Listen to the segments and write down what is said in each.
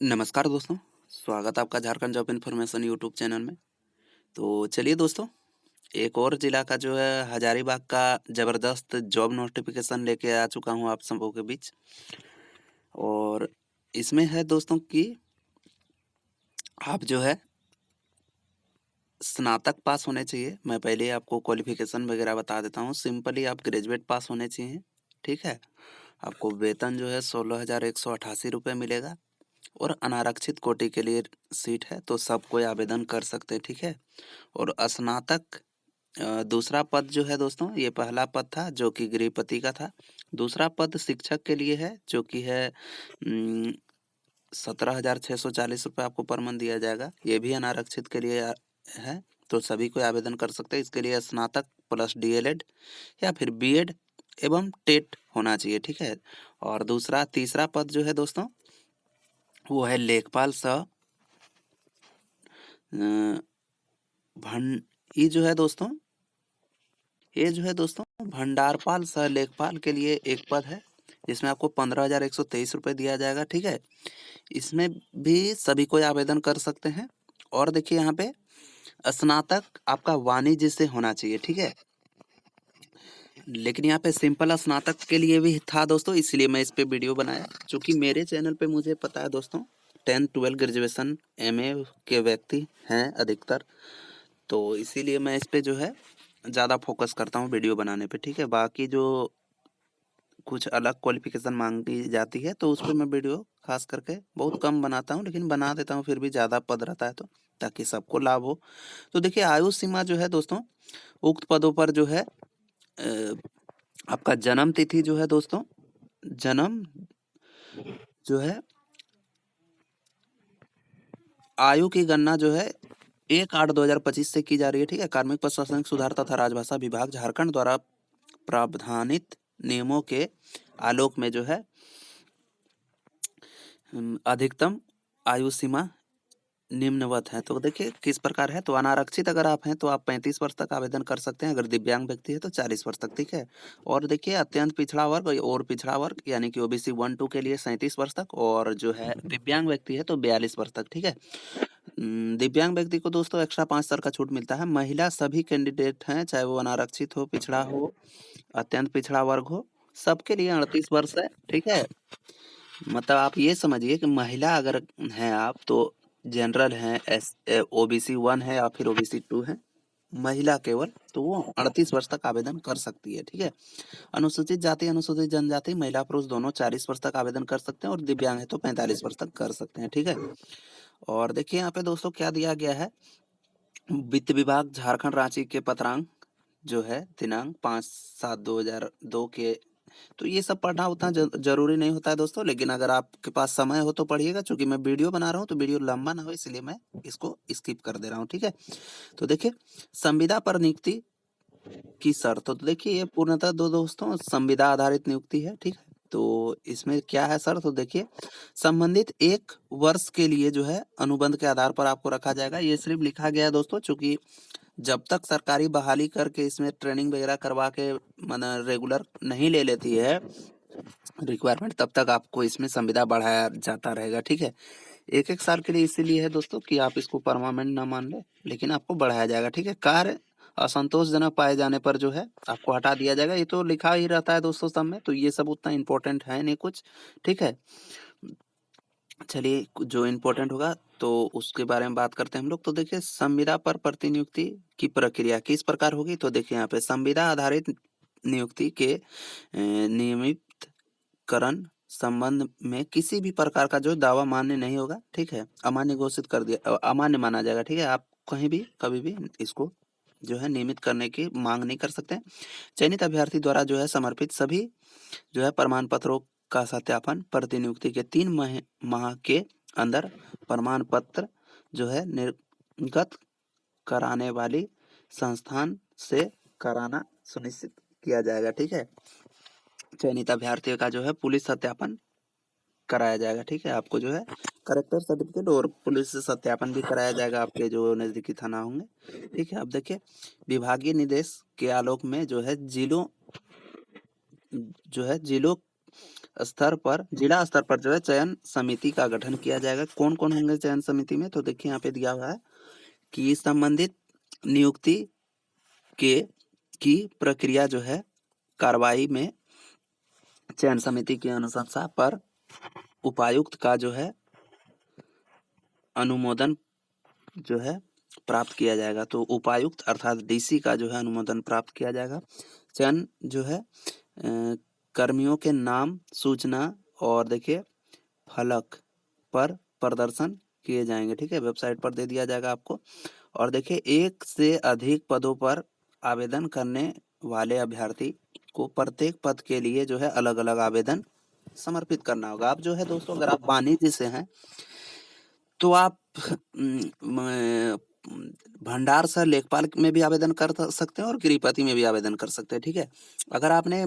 नमस्कार दोस्तों, स्वागत है आपका Jharkhand job information YouTube channel में। तो चलिए दोस्तों, एक और ज़िला का जो है हज़ारीबाग का ज़बरदस्त जॉब नोटिफ़िकेशन लेके आ चुका हूँ आप सबों के बीच। और इसमें है दोस्तों कि आप जो है स्नातक पास होने चाहिए। मैं पहले ही आपको क्वालिफ़िकेशन वगैरह बता देता हूँ। सिंपली आप ग्रेजुएट पास होने चाहिए, ठीक है? आपको वेतन जो है 16,188 रुपए मिलेगा और अनारक्षित कोटि के लिए सीट है, तो सब कोई आवेदन कर सकते हैं, ठीक है? और स्नातक दूसरा पद जो है दोस्तों, ये पहला पद था जो कि गृहपति का था। दूसरा पद शिक्षक के लिए है जो कि है 17,640 रुपये आपको पर मंथ दिया जाएगा। ये भी अनारक्षित के लिए है, तो सभी कोई आवेदन कर सकते हैं। इसके लिए स्नातक प्लस डीएलएड या फिर बीएड एवं टेट होना चाहिए, ठीक है? और तीसरा पद जो है दोस्तों, वो है लेखपाल सह अ, भं ये जो है दोस्तों ये जो है दोस्तों भंडारपाल सह लेखपाल के लिए एक पद है, जिसमें आपको 15,123 रुपये दिया जाएगा, ठीक है? इसमें भी सभी कोई आवेदन कर सकते हैं। और देखिए यहाँ पे स्नातक आपका वाणिज्य से होना चाहिए, ठीक है? लेकिन यहाँ पे सिंपल स्नातक के लिए भी था दोस्तों, इसलिए मैं इस पे वीडियो बनाया। चूँकि मेरे चैनल पे मुझे पता है दोस्तों 10-12 ग्रेजुएशन एमए के व्यक्ति हैं अधिकतर, तो इसीलिए मैं इस पे जो है ज़्यादा फोकस करता हूँ वीडियो बनाने पे, ठीक है? बाकी जो कुछ अलग क्वालिफ़िकेशन माँगी जाती है, तो उस पे मैं वीडियो ख़ास करके बहुत कम बनाता हूँ, लेकिन बना देता हूँ फिर भी ज़्यादा पद रहता है तो, ताकि सबको लाभ हो। तो देखिए आयु सीमा जो है दोस्तों, उक्त पदों पर जो है आपका जन्म तिथि जो है दोस्तों, जन्म जो है आयु की गणना जो है 1/8/2025 से की जा रही है, ठीक है? कार्मिक प्रशासनिक सुधार तथा राजभाषा विभाग झारखंड द्वारा प्रावधानित नियमों के आलोक में जो है अधिकतम आयु सीमा निम्नवत है। तो देखिए किस प्रकार है, तो अनारक्षित अगर आप हैं तो आप 35 वर्ष तक आवेदन कर सकते हैं, अगर दिव्यांग व्यक्ति है तो 40 वर्ष तक, ठीक है? और देखिए अत्यंत पिछड़ा वर्ग और पिछड़ा वर्ग यानी कि ओबीसी 1-2 के लिए 37 वर्ष तक, और जो है दिव्यांग व्यक्ति है तो 42 वर्ष तक, ठीक है? दिव्यांग व्यक्ति को दोस्तों एक्स्ट्रा 5 साल का छूट मिलता है। महिला सभी कैंडिडेट हैं, चाहे वो अनारक्षित हो, पिछड़ा हो, अत्यंत पिछड़ा वर्ग हो, सबके लिए 38 वर्ष है, ठीक है? मतलब आप ये समझिए कि महिला अगर हैं आप तो जनरल हैं, ओबीसी 1 है या फिर ओबीसी 2 है, महिला केवल, तो वो 38 वर्ष तक आवेदन कर सकती है, ठीक है? अनुसूचित जाति, अनुसूचित जनजाति, महिला पुरुष दोनों 40 वर्ष तक आवेदन कर सकते हैं, और दिव्यांग है तो 45 वर्ष तक कर सकते हैं, ठीक है? और देखिए यहाँ पे दोस्तों क्या दिया गया है, वित्त विभाग झारखंड रांची के पत्रांक जो है दिनांक 5/7/2002 के, तो ये सब पढ़ना उतना जरूरी नहीं होता है दोस्तों, लेकिन अगर आपके पास समय हो तो पढ़िएगा। चूंकि मैं वीडियो बना रहा हूँ तो वीडियो लंबा ना हो, इसलिए मैं इसको स्किप कर दे रहा हूँ, ठीक है? तो देखिए संविदा पर नियुक्ति की शर्त, तो देखिए ये पूर्णतः दोस्तों संविदा आधारित नियुक्ति है, ठीक है? तो इसमें क्या है सर, तो देखिए संबंधित 1 वर्ष के लिए जो है अनुबंध के आधार पर आपको रखा जाएगा। ये सिर्फ लिखा गया है दोस्तों, चूंकि जब तक सरकारी बहाली करके इसमें ट्रेनिंग वगैरह करवा के रेगुलर नहीं ले लेती है रिक्वायरमेंट, तब तक आपको इसमें संविदा बढ़ाया जाता रहेगा, ठीक है? 1-1 साल के लिए इसीलिए है दोस्तों कि आप इसको परमानेंट ना मान लें, लेकिन आपको बढ़ाया जाएगा, ठीक है? कार्य असंतोषजनक पाए जाने पर जो है आपको हटा दिया जाएगा। ये तो लिखा ही रहता है दोस्तों सब में, तो ये सब उतना इम्पोर्टेंट है नहीं कुछ, ठीक है? चलिए जो इम्पोर्टेंट होगा तो उसके बारे में बात करते हैं हम लोग। तो देखिए संविदा पर प्रतिनियुक्ति की प्रक्रिया किस प्रकार होगी, तो देखिए यहाँ पे संविदा आधारित नियुक्ति के नियमितकरण संबंध में किसी भी प्रकार का जो दावा मान्य नहीं होगा, ठीक है? अमान्य घोषित कर दिया, अमान्य माना जाएगा, ठीक है? आप कहीं भी कभी भी इसको जो है नियमित करने की मांग नहीं कर सकते। चयनित अभ्यर्थी द्वारा जो है समर्पित सभी जो है प्रमाण पत्रों का सत्यापन प्रतिनियुक्ति के 3 माह के अंदर प्रमाण पत्र जो है निर्गत कराने वाली संस्थान से कराना सुनिश्चित किया जाएगा, ठीक है? चयनित अभ्यर्थियों का जो है पुलिस सत्यापन कराया जाएगा, ठीक है? आपको जो है करेक्टर सर्टिफिकेट और पुलिस से सत्यापन भी कराया जाएगा आपके जो नज़दीकी थाना होंगे, ठीक है? अब देखिए विभागीय निर्देश के आलोक में जो है जिलों स्तर पर, जिला स्तर पर जो है चयन समिति का गठन किया जाएगा। कौन-कौन होंगे चयन समिति में? तो देखिए यहाँ पे दिया हुआ है कि संबंधित नियुक्ति के की प्रक्रिया जो है कार्रवाई में चयन समिति की अनुशंसा पर उपायुक्त का जो है अनुमोदन जो है प्राप्त किया जाएगा। तो उपायुक्त अर्थात डीसी का जो है अनुमोदन प्राप्त किया जाएगा। चयन जो है कर्मियों के नाम, सूचना और देखिए फलक पर प्रदर्शन किए जाएंगे। ठीक है, वेबसाइट पर दे दिया जाएगा आपको। और देखिए एक से अधिक पदों पर आवेदन करने वाले अभ्यर्थी को प्रत्येक पद के लिए जो है अलग अलग आवेदन समर्पित करना होगा। आप जो है दोस्तों अगर आप वाणिज्य से हैं तो आप भंडार सह लेखपाल में भी आवेदन कर सकते हैं और गृहपति में भी आवेदन कर सकते हैं। ठीक है, अगर आपने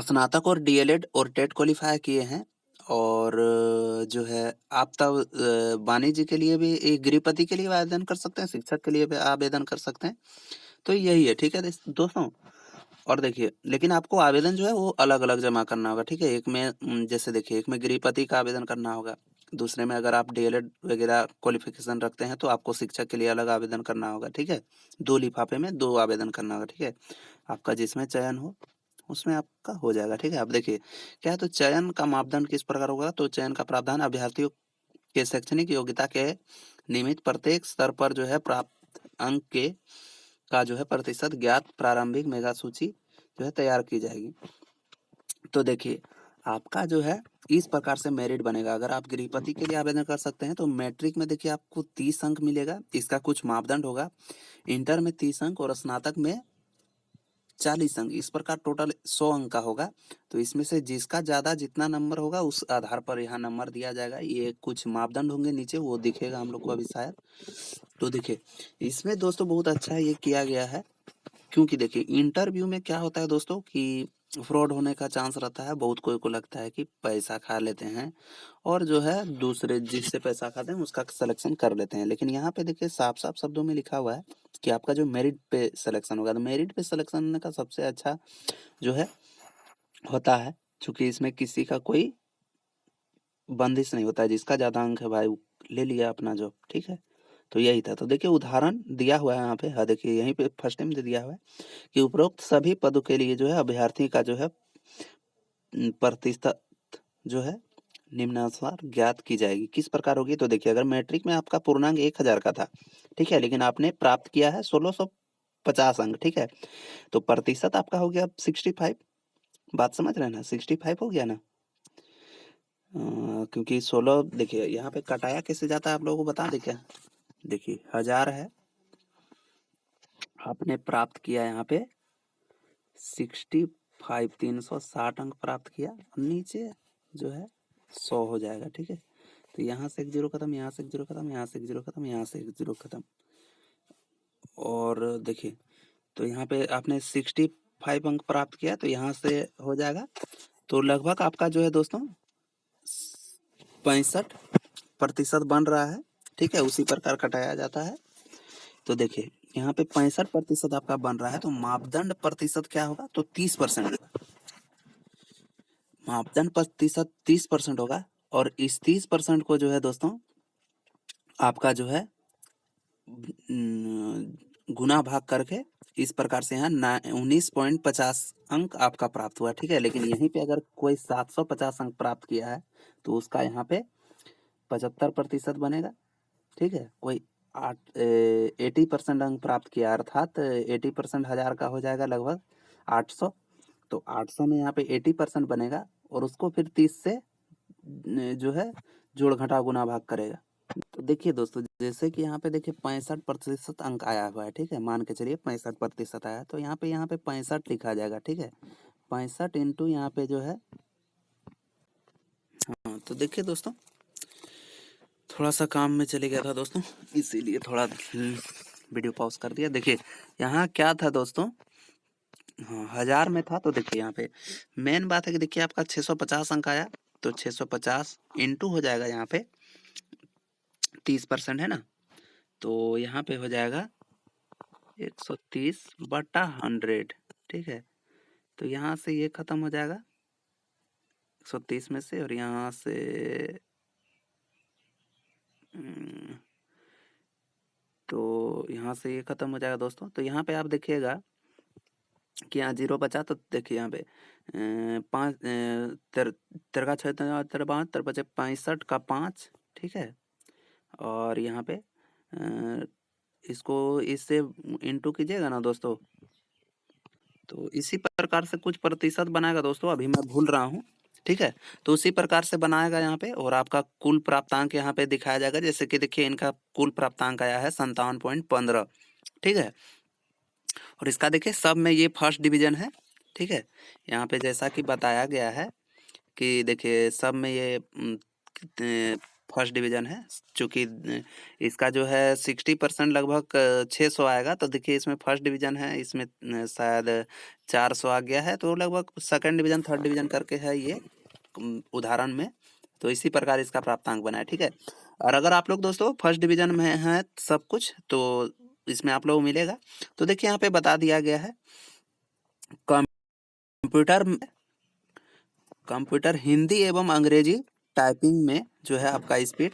स्नातक और डीएलएड और टेट क्वालिफाई किए हैं और जो है आप तब वाणिज्य के लिए भी, गृहपति के लिए आवेदन कर सकते हैं, शिक्षक के लिए भी आवेदन कर सकते हैं। तो यही है। ठीक है दोस्तों। और देखिए लेकिन आपको आवेदन जो है वो अलग अलग जमा करना होगा। ठीक है, एक में जैसे देखिए एक में गृहपति का आवेदन करना होगा, दूसरे में अगर आप डीएलएड वगैरह क्वालिफिकेशन रखते हैं तो आपको शिक्षक के लिए अलग आवेदन करना होगा। ठीक है, 2 लिफाफे में 2 आवेदन करना होगा। ठीक है, आपका जिसमें चयन हो उसमें आपका हो जाएगा। ठीक है, अब देखिए क्या है, तो चयन का मापदंड किस प्रकार होगा? तो चयन का प्रावधान अभ्यर्थियों के शैक्षणिक योग्यता के निमित्त प्रत्येक स्तर पर जो है प्राप्त अंक के का जो है प्रतिशत ज्ञात प्रारंभिक मेगा सूची जो है तैयार की जाएगी। तो देखिए आपका जो है इस प्रकार से मेरिट बनेगा। अगर आप गृहपति के लिए आवेदन कर सकते हैं तो मैट्रिक में देखिए आपको 30 अंक मिलेगा। इसका कुछ मापदंड होगा, इंटर में 30 अंक और स्नातक में 40 अंक, इस प्रकार टोटल 100 अंक का होगा। तो इसमें से जिसका ज़्यादा जितना नंबर होगा उस आधार पर यहाँ नंबर दिया जाएगा। ये कुछ मापदंड होंगे नीचे, वो दिखेगा हम लोग को अभी शायद। तो देखिए इसमें दोस्तों बहुत अच्छा ये किया गया है, क्योंकि देखिए इंटरव्यू में क्या होता है दोस्तों कि फ्रॉड होने का चांस रहता है। बहुत कोई को लगता है कि पैसा खा लेते हैं और जो है दूसरे जिससे पैसा खाते हैं उसका सिलेक्शन कर लेते हैं। लेकिन यहाँ पे देखिए साफ साफ शब्दों में लिखा हुआ है कि आपका जो मेरिट पे सिलेक्शन होगा। तो मेरिट पे सिलेक्शन होने का सबसे अच्छा जो है होता है, चूंकि इसमें किसी का कोई बंदिश नहीं होता है। जिसका ज्यादा अंक है भाई ले लिया अपना जॉब। ठीक है, तो यही था। तो देखिए उदाहरण दिया हुआ है यहाँ पे। हाँ देखिए यहीं पे फर्स्ट टाइम दे दिया हुआ है कि उपरोक्त सभी पदों के लिए जो है अभ्यर्थी का जो है प्रतिशत जो है निम्नानुसार ज्ञात की जाएगी। किस प्रकार होगी? तो देखिए अगर मैट्रिक में आपका पूर्णांक 1000 का था, ठीक है, लेकिन आपने प्राप्त किया है 1650 अंक। ठीक है, तो प्रतिशत आपका हो गया 65। बात समझ रहे हैं ना, 65 हो गया ना। क्योंकि 16 देखिए यहाँ पे कटाया कैसे जाता है आप लोगों को बता दें क्या? देखिए 1000 है, आपने प्राप्त किया यहाँ पे 65, 360 अंक प्राप्त किया, नीचे जो है 100 हो जाएगा। ठीक है, तो यहाँ से एक जीरो खत्म, यहाँ से एक जीरो खत्म, यहाँ से एक जीरो खत्म, यहाँ से एक जीरो खत्म। और देखिए तो यहाँ पे आपने 65 अंक प्राप्त किया तो यहाँ से हो जाएगा। तो लगभग आपका जो है दोस्तों 65% बन रहा है। ठीक है, उसी प्रकार कटाया जाता है। तो देखिए यहाँ पे 65% आपका बन रहा है, तो मापदंड प्रतिशत क्या होगा? तो 30% होगा। मापदंड प्रतिशत 30% होगा और इस 30% को जो है दोस्तों आपका जो है गुना भाग करके इस प्रकार से यहाँ 19.50 अंक आपका प्राप्त हुआ। ठीक है, लेकिन यहीं पे अगर कोई 750 अंक प्राप्त किया है तो उसका यहाँ पे 75% बनेगा। ठीक है, कोई 80% अंक प्राप्त किया अर्थात 80% 1000 का हो जाएगा लगभग 800। तो 800 में यहाँ पे 80% बनेगा और उसको फिर 30 से जो है जोड़ घटा गुना भाग करेगा। तो देखिए दोस्तों जैसे कि यहाँ पे देखिए 65% अंक आया हुआ है। ठीक है, मान के चलिए 65% आया, तो यहाँ पे 65 लिखा जाएगा। ठीक है, 65 इंटू यहाँ पे जो है, हाँ तो देखिए दोस्तों थोड़ा सा काम में चले गया था दोस्तों, इसीलिए थोड़ा वीडियो पॉज कर दिया। देखिए यहाँ क्या था दोस्तों, हाँ 1000 में था। तो देखिए यहाँ पे मेन बात है कि देखिए आपका 650 अंक आया, तो 650 इंटू हो जाएगा यहाँ पे 30% है ना, तो यहाँ पे हो जाएगा 130/100। ठीक है, तो यहाँ से ये खत्म हो जाएगा 130 में से, और यहाँ से तो यहाँ से ये ख़त्म हो जाएगा दोस्तों। तो यहाँ पे आप देखिएगा कि यहाँ 0 बचा, तो देखिए यहाँ पे 5 तेरह 6 53 तर बचे 65 का 5, ठीक है। और यहाँ पे इसको इससे इंटू कीजिएगा ना दोस्तों, तो इसी प्रकार से कुछ प्रतिशत बनाएगा दोस्तों, अभी मैं भूल रहा हूँ, ठीक है। तो उसी प्रकार से बनाएगा यहाँ पे, और आपका कुल प्राप्तांक यहाँ पे दिखाया जाएगा। जैसे कि देखिए इनका कुल प्राप्तांक आया है 57.15, ठीक है। और इसका देखिए सब में ये फर्स्ट डिवीजन है, ठीक है। यहाँ पे जैसा कि बताया गया है कि देखिए सब में ये फर्स्ट डिवीजन है, चूँकि इसका जो है 60% लगभग 600 आएगा, तो देखिए इसमें फर्स्ट डिवीजन है, इसमें शायद 400 आ गया है, तो लगभग सेकंड डिवीजन थर्ड डिवीजन करके है ये उदाहरण में। तो इसी प्रकार इसका प्राप्तांक बना है, ठीक है। और अगर आप लोग दोस्तों फर्स्ट डिवीजन में हैं सब कुछ, तो इसमें आप लोग को मिलेगा। तो देखिए यहाँ पे बता दिया गया है कंप्यूटर हिंदी एवं अंग्रेजी टाइपिंग में जो है आपका स्पीड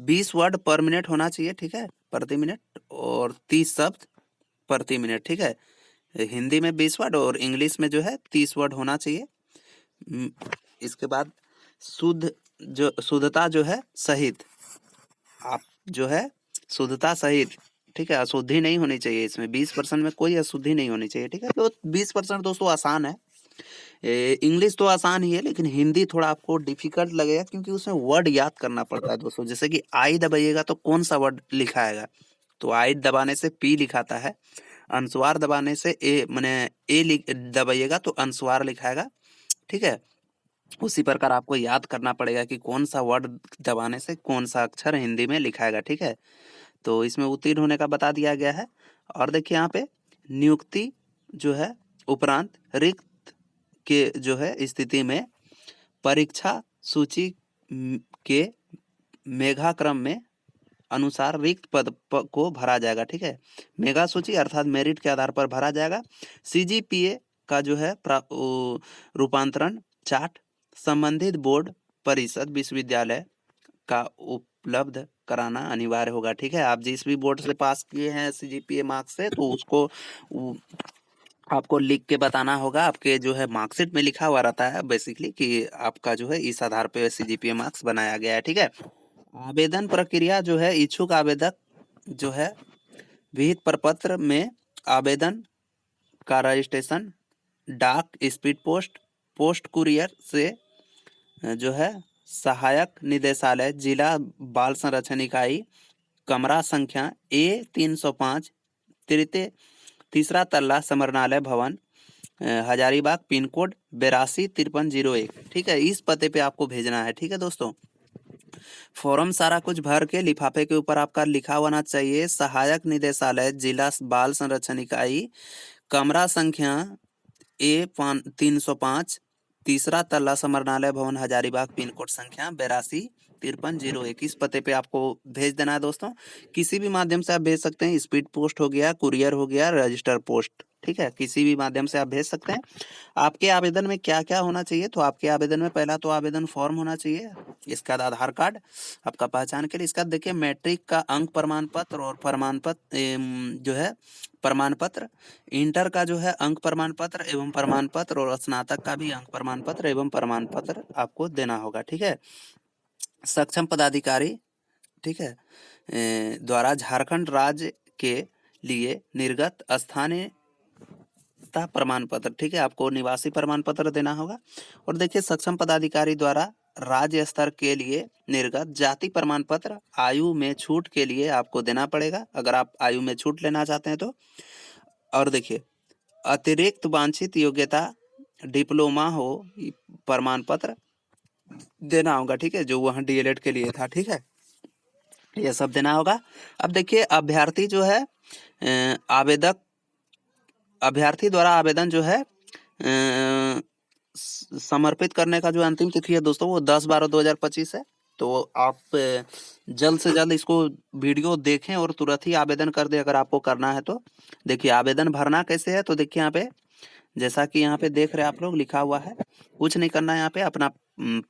20 वर्ड पर मिनट होना चाहिए, ठीक है, प्रति मिनट, और 30 शब्द प्रति मिनट, ठीक है। हिंदी में 20 वर्ड और इंग्लिश में जो है 30 वर्ड होना चाहिए। इसके बाद शुद्धता जो है सहित, आप जो है शुद्धता सहित, ठीक है, अशुद्धि नहीं होनी चाहिए इसमें, 20% में कोई अशुद्धि नहीं होनी चाहिए, ठीक है। तो 20% दोस्तों आसान है। इंग्लिश तो आसान ही है, लेकिन हिंदी थोड़ा आपको डिफिकल्ट लगेगा, क्योंकि उसमें वर्ड याद करना पड़ता है दोस्तों। जैसे कि आई दबाइएगा तो कौन सा वर्ड लिखा आएगा, तो आई दबाने से पी लिखाता है, अनुस्वार दबाने से ए, माने ए दबाइएगा तो अनुस्वार लिखाएगा, ठीक है। उसी प्रकार आपको याद करना पड़ेगा कि कौन सा वर्ड दबाने से कौन सा अक्षर हिंदी में लिखाएगा, ठीक है। तो इसमें उत्तीर्ण होने का बता दिया गया है। और देखिए यहाँ पे नियुक्ति जो है उपरांत रिक्त के जो है स्थिति में परीक्षा सूची के मेघाक्रम में अनुसार रिक्त पद को भरा जाएगा, ठीक है। मेगा सूची अर्थात मेरिट के आधार पर भरा जाएगा। सीजीपीए का जो है रूपांतरण चार्ट संबंधित बोर्ड परिषद विश्वविद्यालय का उपलब्ध कराना अनिवार्य होगा, ठीक है। आप जिस भी बोर्ड से पास किए हैं सीजीपीए मार्क्स से, तो उसको आपको लिख के बताना होगा। आपके जो है मार्कशीट में लिखा हुआ रहता है बेसिकली कि आपका जो है इस आधार पे सीजीपीए मार्क्स बनाया गया है, ठीक है। आवेदन प्रक्रिया जो है, इच्छुक आवेदक जो है विहित प्रपत्र में आवेदन का रजिस्ट्रेशन डाक, स्पीड पोस्ट, पोस्ट कुरियर से जो है सहायक निदेशालय, जिला बाल संरक्षण इकाई, कमरा संख्या A 305, तीसरा तल्ला समरनालय भवन, हजारीबाग, पिन कोड 825301, ठीक है। इस पते पे आपको भेजना है, ठीक है दोस्तों। फॉर्म सारा कुछ भर के लिफाफे के ऊपर आपका लिखा होना चाहिए सहायक निदेशालय, जिला बाल संरक्षण इकाई, कमरा संख्या A 305, तीसरा तल्ला समरनालय भवन, हजारीबाग, पिन कोड संख्या 825301। इस पते पे आपको भेज देना है दोस्तों। किसी भी माध्यम से आप भेज सकते हैं, स्पीड पोस्ट हो गया, कुरियर हो गया, रजिस्टर पोस्ट, ठीक है, किसी भी माध्यम से आप भेज सकते हैं। आपके आवेदन में क्या क्या होना चाहिए, तो आपके आवेदन में पहला तो आवेदन फॉर्म होना चाहिए, इसके बाद आधार कार्ड आपका पहचान के लिए, इसका देखिए मैट्रिक का अंक प्रमाण पत्र और प्रमाण पत्र जो है प्रमाण पत्र, इंटर का जो है अंक प्रमाण पत्र एवं प्रमाण पत्र, और स्नातक का भी अंक प्रमाण पत्र एवं प्रमाण पत्र आपको देना होगा, ठीक है। सक्षम पदाधिकारी, ठीक है, द्वारा झारखंड राज्य के लिए निर्गत स्थानीय प्रमाण पत्र, ठीक है, आपको निवासी प्रमाण पत्र देना होगा। और देखिए सक्षम पदाधिकारी द्वारा राज्य स्तर के लिए निर्गत जाति प्रमाण पत्र, आयु में छूट के लिए आपको देना पड़ेगा, अगर आप आयु में छूट लेना चाहते हैं तो। और देखिए अतिरिक्त वांछित योग्यता डिप्लोमा हो प्रमाण पत्र देना होगा, ठीक है, जो वहाँ डीएलएड के लिए था, ठीक है, ये सब देना होगा। अब देखिए अभ्यर्थी जो है अभ्यर्थी द्वारा आवेदन जो है समर्पित करने का जो अंतिम तिथि है दोस्तों, वो 10/12/2025 है। तो आप जल्द से जल्द इसको वीडियो देखें और तुरंत ही आवेदन कर दें अगर आपको करना है तो। देखिए आवेदन भरना कैसे है, तो देखिए यहाँ पे जैसा कि यहाँ पे देख रहे हैं आप लोग लिखा हुआ है, कुछ नहीं करना है यहाँ पे, अपना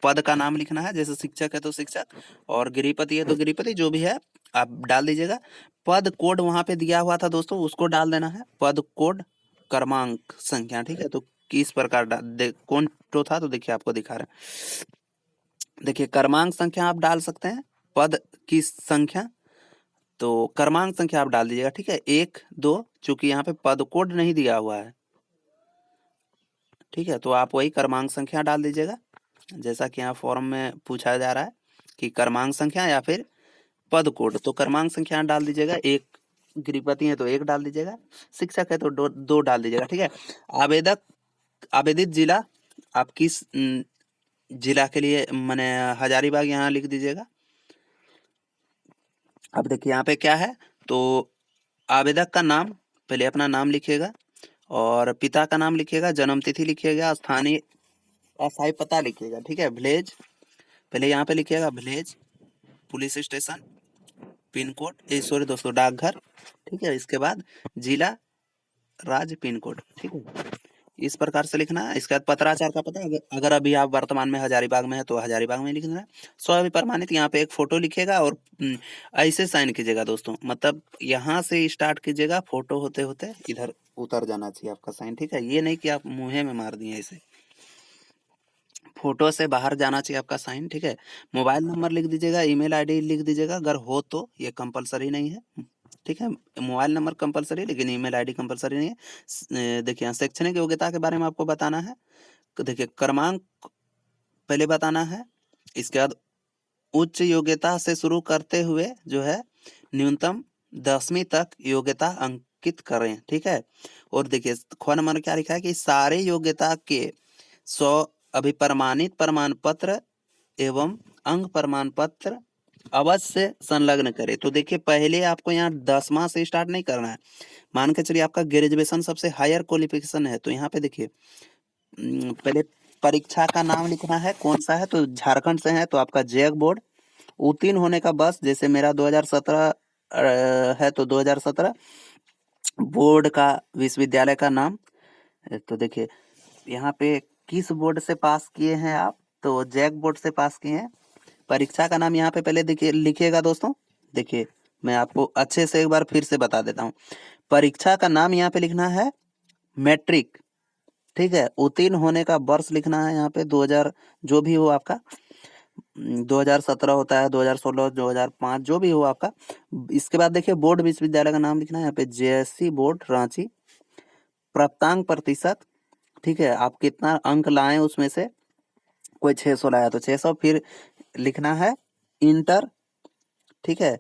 पद का नाम लिखना है, जैसे शिक्षक है तो शिक्षक, और गृहपति है तो गृहपति, जो भी है आप डाल दीजिएगा। पद कोड वहाँ पे दिया हुआ था दोस्तों, उसको डाल देना है, पद कोड क्रमांक संख्या, ठीक है। तो किस प्रकार कौन तो था, तो देखिए आपको दिखा रहे हैं, देखिए क्रमांक संख्या आप डाल सकते हैं, पद की संख्या, तो क्रमांक संख्या आप डाल दीजिएगा, ठीक है, 1 2, चूंकि यहाँ पे पद कोड नहीं दिया हुआ है, ठीक है, तो आप वही क्रमांक संख्या डाल दीजिएगा, जैसा कि यहाँ फॉर्म में पूछा जा रहा है कि क्रमांक संख्या या फिर पद कोड, तो क्रमांक संख्या डाल दीजिएगा, एक गृहपति है तो 1 डाल दीजिएगा, शिक्षक है तो 2 डाल दीजिएगा, ठीक है। आवेदक आवेदित जिला आप किस जिला के लिए, मैंने हजारीबाग यहाँ लिख दीजिएगा। अब देखिए यहाँ पे क्या है, तो आवेदक का नाम, पहले अपना नाम लिखिएगा और पिता का नाम लिखिएगा, जन्म तिथि लिखिएगा, स्थानीय अस्थायी पता लिखिएगा, ठीक है, विलेज, पहले यहाँ पे लिखिएगा village, police station, pin code, sorry दोस्तों, डाकघर, ठीक है, इसके बाद जिला, राज्य, पिन कोड, ठीक है, इस प्रकार से लिखना है। इसके बाद पत्राचार का पता, अगर अभी आप वर्तमान में हजारीबाग में है तो हजारीबाग में लिखना है। स्वयं प्रमाणित, यहाँ पे एक फोटो लिखिएगा और ऐसे साइन कीजिएगा दोस्तों, मतलब यहाँ से स्टार्ट कीजिएगा, फोटो होते होते इधर उतर जाना चाहिए आपका साइन, ठीक है, ये नहीं कि आप मुँहे में मार दिए ऐसे, फोटो से बाहर जाना चाहिए आपका साइन, ठीक है। मोबाइल नंबर लिख दीजिएगा, ईमेल आईडी लिख दीजिएगा, अगर हो तो, ये कंपलसरी नहीं है, ठीक है, मोबाइल नंबर कंपलसरी, लेकिन ईमेल आईडी कंपलसरी नहीं है। देखिए यहाँ शैक्षणिक योग्यता के बारे में आपको बताना है, तो देखिए क्रमांक पहले बताना है, इसके बाद उच्च योग्यता से शुरू करते हुए जो है न्यूनतम 10वीं तक योग्यता अंकित करें, ठीक है। और देखिए ख नंबर क्या लिखा है कि सारे योग्यता के 100 अभिप्रमाणित प्रमाण पत्र एवं अंग प्रमाण पत्र अवश्य संलग्न करें। तो देखिए पहले आपको यहाँ 10वां से स्टार्ट नहीं करना है, मान के चलिए आपका ग्रेजुएशन सबसे हायर क्वालिफिकेशन है, तो यहाँ पे देखिए पहले परीक्षा का नाम लिखना है, कौन सा है, तो झारखंड से है तो आपका जैक बोर्ड, उत्तीर्ण होने का बस, जैसे मेरा 2017 है तो 2017, बोर्ड का विश्वविद्यालय का नाम, तो देखिए यहाँ पे किस बोर्ड से पास किए हैं आप, तो जैक बोर्ड से पास किए हैं। परीक्षा का नाम यहाँ पे पहले देखिए लिखिएगा दोस्तों, देखिए मैं आपको अच्छे से एक बार फिर से बता देता हूँ, परीक्षा का नाम यहाँ पे लिखना है मैट्रिक, ठीक है, उत्तीर्ण होने का वर्ष लिखना है यहाँ पे 2000, जो भी हो आपका, 2017 होता है, 2016, 2005, जो भी हो आपका। इसके बाद देखिए बोर्ड विश्वविद्यालय का नाम लिखना है यहाँ पे, जेएससी बोर्ड रांची, प्राप्तांक प्रतिशत, ठीक है, आप कितना अंक लाए उसमें से, कोई 600 लाया तो 600, फिर लिखना है इंटर, ठीक है,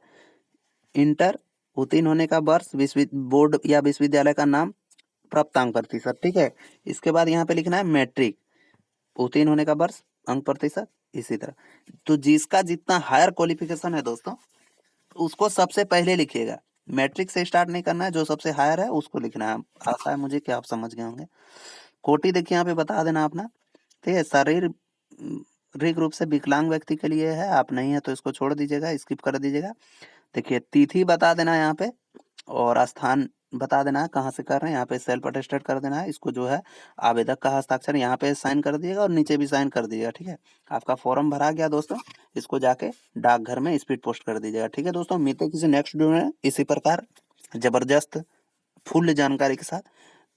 इंटर, उत्तीर्ण होने का वर्ष, बोर्ड या विश्वविद्यालय का नाम, प्राप्तांक प्रतिशत, ठीक है। इसके बाद यहाँ पे लिखना है मैट्रिक, उत्तीर्ण होने का वर्ष, अंक प्रतिशत, इसी तरह। तो जिसका जितना हायर क्वालिफिकेशन है दोस्तों, उसको सबसे पहले लिखिएगा, मैट्रिक से स्टार्ट नहीं करना है, जो सबसे हायर है उसको लिखना है। आशा है मुझे कि आप समझ गए होंगे। कोटि देखिए यहाँ पे बता देना अपना, ठीक है, शारीरिक रूप से विकलांग व्यक्ति के लिए है, आप नहीं है तो इसको छोड़ दीजिएगा, स्किप कर दीजिएगा। देखिए तिथि बता देना यहाँ पे, और स्थान बता देना है कहाँ से कर रहे हैं, यहाँ पे सेल्फ अटेस्टेड कर देना है, इसको जो है आवेदक का हस्ताक्षर यहाँ पे साइन कर दिएगा और नीचे भी साइन कर दीजिएगा, ठीक है। आपका फॉर्म भरा गया दोस्तों, इसको जाके डाकघर में स्पीड पोस्ट कर दीजिएगा, ठीक है दोस्तों। मिलते हैं किसी नेक्स्ट वीडियो में इसी प्रकार जबरदस्त फुल जानकारी के साथ,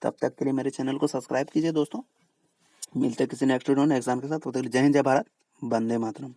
तब तक के लिए मेरे चैनल को सब्सक्राइब कीजिए दोस्तों। मिलते हैं किसी नेक्स्ट वीडियो में एग्जाम के साथ, तो जय हिंद, जय भारत, वंदे मातरम।